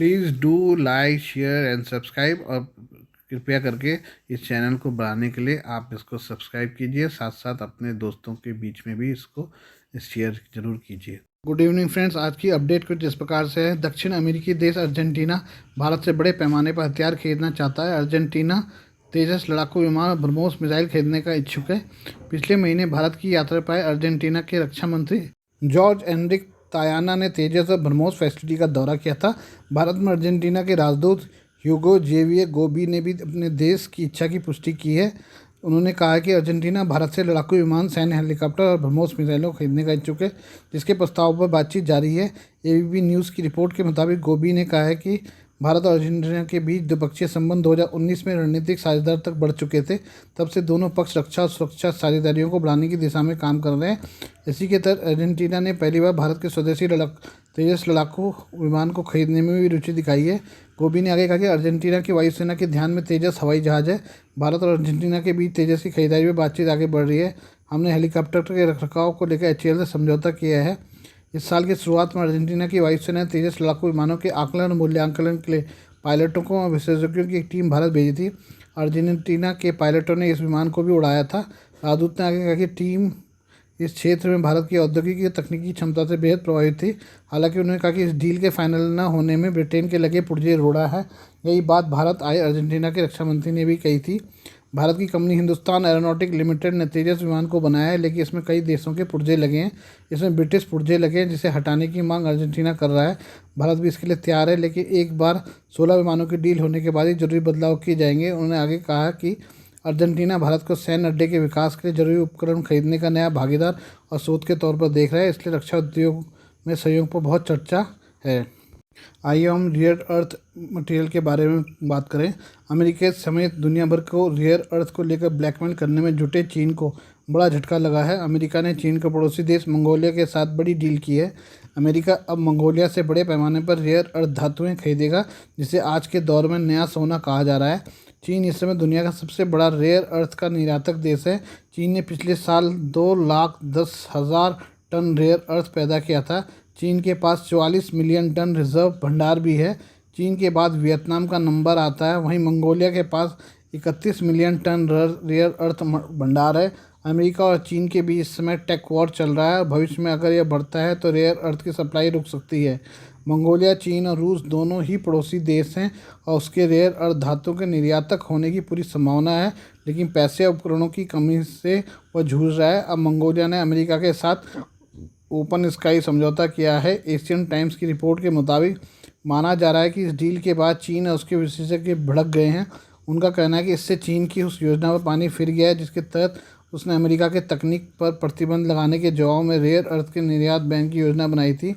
Please do like share and subscribe, और कृपया करके इस चैनल को बढ़ाने के लिए आप इसको सब्सक्राइब कीजिए, साथ साथ अपने दोस्तों के बीच में भी इसको शेयर जरूर कीजिए। गुड इवनिंग फ्रेंड्स, आज की अपडेट कुछ इस प्रकार से है। दक्षिण अमेरिकी देश अर्जेंटीना भारत से बड़े पैमाने पर हथियार खरीदना चाहता है। अर्जेंटीना तेजस लड़ाकू विमान ब्रह्मोस मिसाइल खरीदने का इच्छुक है। पिछले महीने भारत की यात्रा पर आए अर्जेंटीना के रक्षा मंत्री जॉर्ज एनरिक तायाना ने तेजस और ब्रह्मोस फैसिलिटी का दौरा किया था। भारत में अर्जेंटीना के राजदूत ह्यूगो जेवियर गोबी ने भी अपने देश की इच्छा की पुष्टि की है। उन्होंने कहा कि अर्जेंटीना भारत से लड़ाकू विमान, सैन्य हेलीकॉप्टर और ब्रह्मोस मिसाइलों को खरीदने का इच्छुक है, जिसके प्रस्ताव पर बातचीत जारी है। एबीपी न्यूज़ की रिपोर्ट के मुताबिक गोबी ने कहा है कि भारत और अर्जेंटीना के बीच द्विपक्षीय संबंध 2019 में रणनीतिक साझेदार तक बढ़ चुके थे। तब से दोनों पक्ष रक्षा और सुरक्षा साझेदारियों को बढ़ाने की दिशा में काम कर रहे हैं। इसी के तहत अर्जेंटीना ने पहली बार भारत के स्वदेशी तेजस लड़ाकू विमान को खरीदने में भी रुचि दिखाई है। गोबी ने आगे कहा कि अर्जेंटीना की वायुसेना के ध्यान में तेजस हवाई जहाज है। भारत और अर्जेंटीना के बीच तेजस की खरीदारी में बातचीत आगे बढ़ रही है। हमने हेलीकॉप्टर के रखरखाव को लेकर एचएएल से समझौता किया है। इस साल की शुरुआत में अर्जेंटीना की वायुसेना ने तेजस लड़ाकू विमानों के आकलन और मूल्यांकन के लिए पायलटों को और विशेषज्ञों की एक टीम भारत भेजी थी। अर्जेंटीना के पायलटों ने इस विमान को भी उड़ाया था। राजदूत ने आगे कहा कि टीम इस क्षेत्र में भारत की औद्योगिक और तकनीकी क्षमता से बेहद प्रभावित थी। हालांकि उन्होंने कहा कि इस डील के फाइनल न होने में ब्रिटेन के लगे पुर्जे रोड़ा है। यही बात भारत आए अर्जेंटीना के रक्षा मंत्री ने भी कही थी। भारत की कंपनी हिंदुस्तान एरोनॉटिक लिमिटेड ने तेजस विमान को बनाया है, लेकिन इसमें कई देशों के पुर्जे लगे हैं। इसमें ब्रिटिश पुर्जे लगे हैं, जिसे हटाने की मांग अर्जेंटीना कर रहा है। भारत भी इसके लिए तैयार है, लेकिन एक बार 16 विमानों की डील होने के बाद ही जरूरी बदलाव किए जाएंगे। उन्होंने आगे कहा कि अर्जेंटीना भारत को सैन्य अड्डे के विकास के लिए जरूरी उपकरण खरीदने का नया भागीदार और स्रोत के तौर पर देख रहा है, इसलिए रक्षा उद्योग में सहयोग पर बहुत चर्चा है। आइए हम रेयर अर्थ मटेरियल के बारे में बात करें। अमेरिका समेत दुनिया भर को रेयर अर्थ को लेकर ब्लैकमेल करने में जुटे चीन को बड़ा झटका लगा है। अमेरिका ने चीन के पड़ोसी देश मंगोलिया के साथ बड़ी डील की है। अमेरिका अब मंगोलिया से बड़े पैमाने पर रेयर अर्थ धातुएं खरीदेगा, जिसे आज के दौर में नया सोना कहा जा रहा है। चीन इस समय दुनिया का सबसे बड़ा रेयर अर्थ का निर्यातक देश है। चीन ने पिछले साल 2,10,000 टन रेयर अर्थ पैदा किया था। चीन के पास 44 मिलियन टन रिजर्व भंडार भी है। चीन के बाद वियतनाम का नंबर आता है। वहीं मंगोलिया के पास 31 मिलियन टन रेयर अर्थ भंडार है। अमेरिका और चीन के बीच इस समय टेक वॉर चल रहा है। भविष्य में अगर यह बढ़ता है तो रेयर अर्थ की सप्लाई रुक सकती है। मंगोलिया, चीन और रूस दोनों ही पड़ोसी देश हैं और उसके रेयर अर्थ धातु के निर्यातक होने की पूरी संभावना है, लेकिन पैसे और उपकरणों की कमी से वह जूझ रहा है। अब मंगोलिया ने अमेरिका के साथ ओपन स्काई समझौता किया है। एशियन टाइम्स की रिपोर्ट के मुताबिक माना जा रहा है कि इस डील के बाद चीन और उसके विशेषज्ञ भड़क गए हैं। उनका कहना है कि इससे चीन की उस योजना पर पानी फिर गया है, जिसके तहत उसने अमेरिका के तकनीक पर प्रतिबंध लगाने के जवाब में रेयर अर्थ के निर्यात बैन की योजना बनाई थी।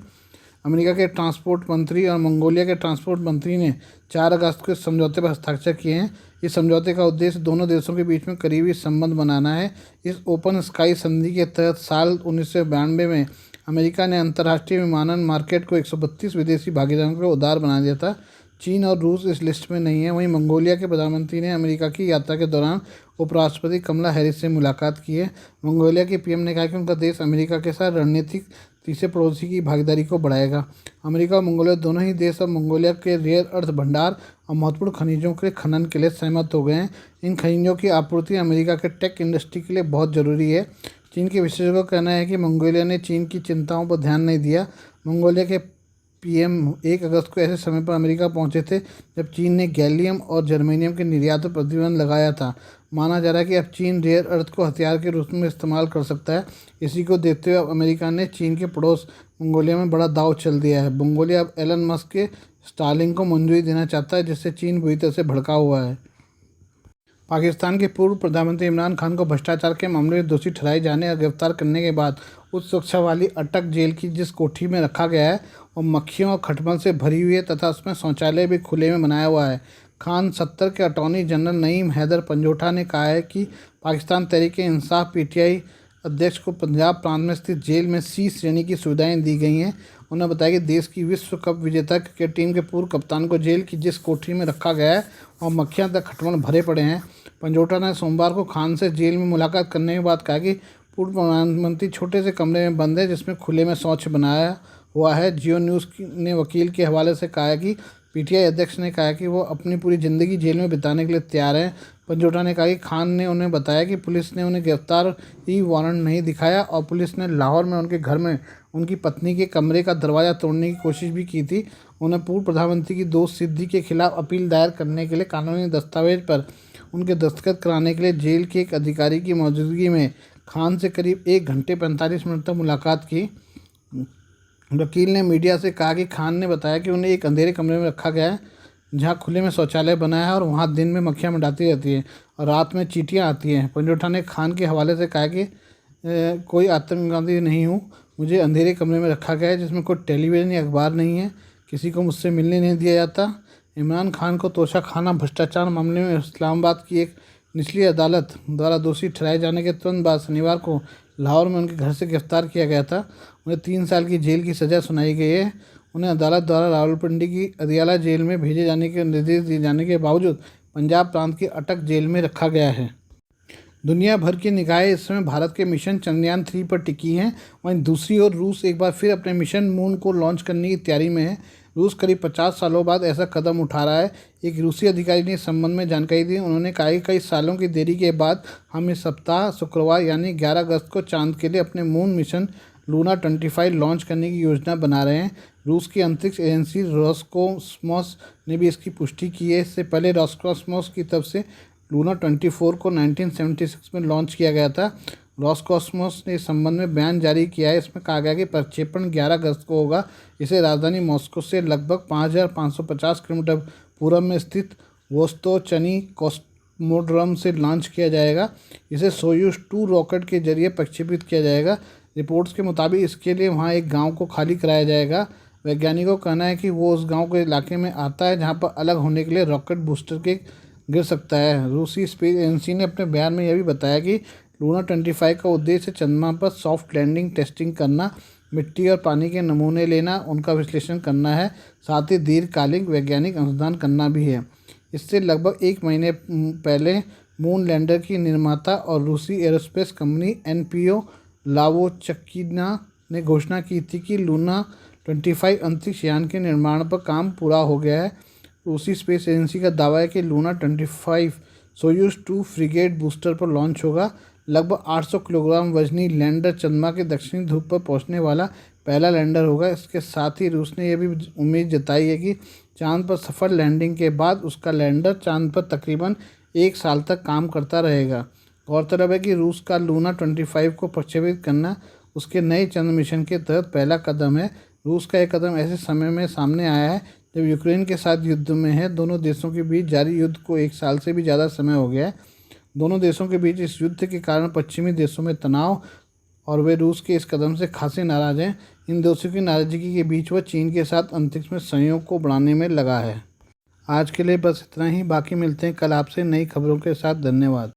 अमेरिका के ट्रांसपोर्ट मंत्री और मंगोलिया के ट्रांसपोर्ट मंत्री ने 4 अगस्त को इस समझौते पर हस्ताक्षर किए हैं। इस समझौते का उद्देश्य दोनों देशों के बीच में करीबी संबंध बनाना है। इस ओपन स्काई संधि के तहत साल 1992 में अमेरिका ने अंतर्राष्ट्रीय विमानन मार्केट को 132 विदेशी भागीदारों को उदार बना दिया था। चीन और रूस इस लिस्ट में नहीं है। वहीं मंगोलिया के प्रधानमंत्री ने अमेरिका की यात्रा के दौरान उपराष्ट्रपति कमला हैरिस से मुलाकात की है। मंगोलिया के पीएम ने कहा कि उनका देश अमेरिका के साथ रणनीतिक तीसरे पड़ोसी की भागीदारी को बढ़ाएगा। अमेरिका और मंगोलिया दोनों ही देश अब मंगोलिया के रेयर अर्थ भंडार और महत्वपूर्ण खनिजों के खनन के लिए सहमत हो गए हैं। इन खनिजों की आपूर्ति अमेरिका के टेक इंडस्ट्री के लिए बहुत ज़रूरी है। चीन के विशेषज्ञों का कहना है कि मंगोलिया ने चीन की चिंताओं पर ध्यान नहीं दिया। मंगोलिया के पीएम 1 अगस्त को ऐसे समय पर अमेरिका पहुंचे थे जब चीन ने गैलियम और जर्मेनियम के निर्यात पर प्रतिबंध लगाया था। माना जा रहा है कि अब चीन रेयर अर्थ को हथियार के रूप में इस्तेमाल कर सकता है। इसी को देखते हुए अब अमेरिका ने चीन के पड़ोस मंगोलिया में बड़ा दांव चल दिया है। मंगोलिया अब एलन मस्क के स्टारलिंक को मंजूरी देना चाहता है, जिससे चीन बुरी तरह से भड़का हुआ है। पाकिस्तान के पूर्व प्रधानमंत्री इमरान खान को भ्रष्टाचार के मामले में दोषी ठहराए जाने और गिरफ्तार करने के बाद उच्च सुरक्षा वाली अटक जेल की जिस कोठरी में रखा गया है वो मक्खियों और खटमल से भरी हुई है तथा उसमें शौचालय भी खुले में बनाया हुआ है। खान 70 के अटॉर्नी जनरल नईम हैदर पंजोठा ने कहा है कि पाकिस्तान तहरीक-ए-इंसाफ पीटीआई अध्यक्ष को पंजाब प्रांत में स्थित जेल में सी श्रेणी की सुविधाएं दी गई हैं। उन्होंने बताया कि देश की विश्व कप विजेता क्रिकेट टीम के पूर्व कप्तान को जेल की जिस कोठरी में रखा गया है और मक्खियां तक खटमल भरे पड़े हैं। पंजोठा ने सोमवार को खान से जेल में मुलाकात करने के बाद कहा कि पूर्व प्रधानमंत्री छोटे से कमरे में बंद है जिसमें खुले में शौच बनाया हुआ है। जियो न्यूज़ ने वकील के हवाले से कहा है कि पीटीआई अध्यक्ष ने कहा कि वो अपनी पूरी ज़िंदगी जेल में बिताने के लिए तैयार हैं। पंजोटा ने कहा कि खान ने उन्हें बताया कि पुलिस ने उन्हें गिरफ्तारी वारंट नहीं दिखाया और पुलिस ने लाहौर में उनके घर में उनकी पत्नी के कमरे का दरवाज़ा तोड़ने की कोशिश भी की थी। उन्हें पूर्व प्रधानमंत्री की दोस्त सिद्दी के खिलाफ अपील दायर करने के लिए कानूनी दस्तावेज पर उनके दस्तखत कराने के लिए जेल के एक अधिकारी की मौजूदगी में खान से करीब 1 घंटे 45 मिनट तक मुलाकात की। वकील ने मीडिया से कहा कि खान ने बताया कि उन्हें एक अंधेरे कमरे में रखा गया है जहां खुले में शौचालय बना है और वहां दिन में मक्खियां मंडराती रहती हैं और रात में चींटियां आती हैं। पंजोटा ने खान के हवाले से कहा कि कोई आतंकवादी नहीं हूँ, मुझे अंधेरे कमरे में रखा गया है जिसमें कोई टेलीविज़न या अखबार नहीं है, किसी को मुझसे मिलने नहीं दिया जाता। इमरान खान को तोशा खाना भ्रष्टाचार मामले में इस्लामाबाद की एक निचली अदालत द्वारा दोषी ठहराए जाने के तुरंत बाद शनिवार को लाहौर में उनके घर से गिरफ्तार किया गया था। उन्हें 3 साल की जेल की सज़ा सुनाई गई है। उन्हें अदालत द्वारा रावलपिंडी की अदियाला जेल में भेजे जाने के निर्देश दिए जाने के बावजूद पंजाब प्रांत की अटक जेल में रखा गया है। दुनिया भर की निगाहें इस समय भारत के मिशन चंद्रयान 3 पर टिकी हैं। वहीं दूसरी ओर रूस एक बार फिर अपने मिशन मून को लॉन्च करने की तैयारी में है। रूस करीब 50 सालों बाद ऐसा कदम उठा रहा है। एक रूसी अधिकारी ने इस संबंध में जानकारी दी। उन्होंने कहा कि कई सालों की देरी के बाद हम इस सप्ताह शुक्रवार यानी 11 अगस्त को चांद के लिए अपने मून मिशन लूना 25 लॉन्च करने की योजना बना रहे हैं। रूस की अंतरिक्ष एजेंसी रोसकोस्मोस ने भी इसकी पुष्टि की है। इससे पहले रोसकोस्मोस की तरफ से लूना 24 को 1976 में लॉन्च किया गया था। रोसकोस्मोस ने इस संबंध में बयान जारी किया है। इसमें कहा गया कि प्रक्षेपण 11 अगस्त को होगा। इसे राजधानी मॉस्को से लगभग 5550 किलोमीटर पूर्व में स्थित वोस्तोचनी कॉस्मोड्रोम से लॉन्च किया जाएगा। इसे सोयूज 2 रॉकेट के जरिए प्रक्षेपित किया जाएगा। रिपोर्ट्स के मुताबिक इसके लिए वहाँ एक गाँव को खाली कराया जाएगा। वैज्ञानिकों का कहना है कि वो उस गाँव के इलाके में आता है जहाँ पर अलग होने के लिए रॉकेट बूस्टर के गिर सकता है। रूसी स्पेस एजेंसी ने अपने बयान में यह भी बताया कि लूना 25 का उद्देश्य चंद्रमा पर सॉफ्ट लैंडिंग टेस्टिंग करना, मिट्टी और पानी के नमूने लेना, उनका विश्लेषण करना है, साथ ही दीर्घकालिक वैज्ञानिक अनुसंधान करना भी है। इससे लगभग 1 महीने पहले मून लैंडर की निर्माता और रूसी एरोस्पेस कंपनी NPO लावोचकिना ने घोषणा की थी कि लूना 25 अंतरिक्ष यान के निर्माण पर काम पूरा हो गया है। रूसी स्पेस एजेंसी का दावा है कि लूना 25 सोयूज 2 फ्रिगेट बूस्टर पर लॉन्च होगा। लगभग 800 किलोग्राम वजनी लैंडर चंद्रमा के दक्षिणी ध्रुव पर पहुंचने वाला पहला लैंडर होगा। इसके साथ ही रूस ने यह भी उम्मीद जताई है कि चांद पर सफल लैंडिंग के बाद उसका लैंडर चांद पर तकरीबन 1 साल तक काम करता रहेगा। गौरतलब है कि रूस का लूना 25 को प्रक्षेपित करना उसके नए चंद्र मिशन के तहत पहला कदम है। रूस का यह कदम ऐसे समय में सामने आया है जब यूक्रेन के साथ युद्ध में है। दोनों देशों के बीच जारी युद्ध को 1 साल से भी ज़्यादा समय हो गया है। दोनों देशों के बीच इस युद्ध के कारण पश्चिमी देशों में तनाव और वे रूस के इस कदम से खासे नाराज हैं। इन देशों की नाराजगी के बीच वह चीन के साथ अंतरिक्ष में सहयोग को बढ़ाने में लगा है। आज के लिए बस इतना ही। बाकी मिलते हैं कल आपसे नई खबरों के साथ। धन्यवाद।